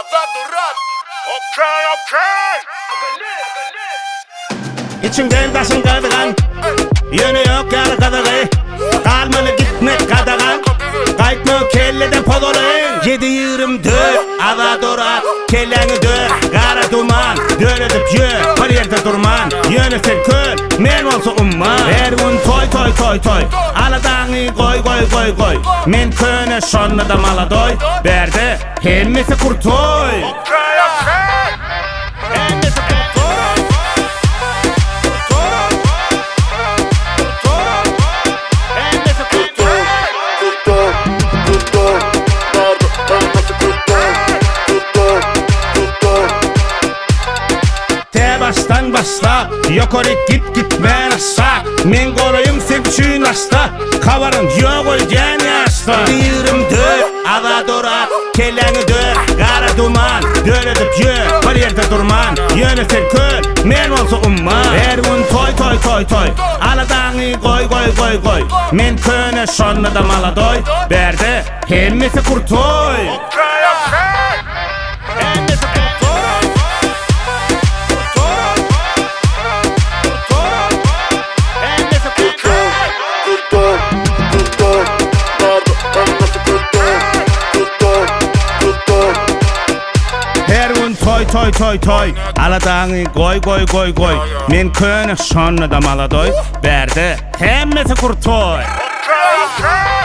Durat. Okey. İçimden taşın kadıgan, yönü yok yarı kadagı. Kalmalı gitmek kadagan, kaytma kelleden podolayın. 7-24 ava durat, kelleni dök, kara duman. Döledip yö, bir yerde durman. Yönü sen köl, men olsa umman. Her gün toy. Aladanı koy. Men köne şonla da mala doy. Berde, hemmesi kurtoy. Başla, yukarı git men aşağı. Men kolayım sen çün aşta. Kavarın yok olgen yaşta. 24 ava durat, kelleni dök, kara duman. Döledip yö, bir yerde durman. Yönü sen köl, men olsa umman. Her gün toy. Aladanı koy. Men köne şonla da mala doy. Berde, hemmesi kurtoy. Toy. Aladanı koy. Men köne şonla da mala doy. Berde, hemmesi kurtoy. Okay.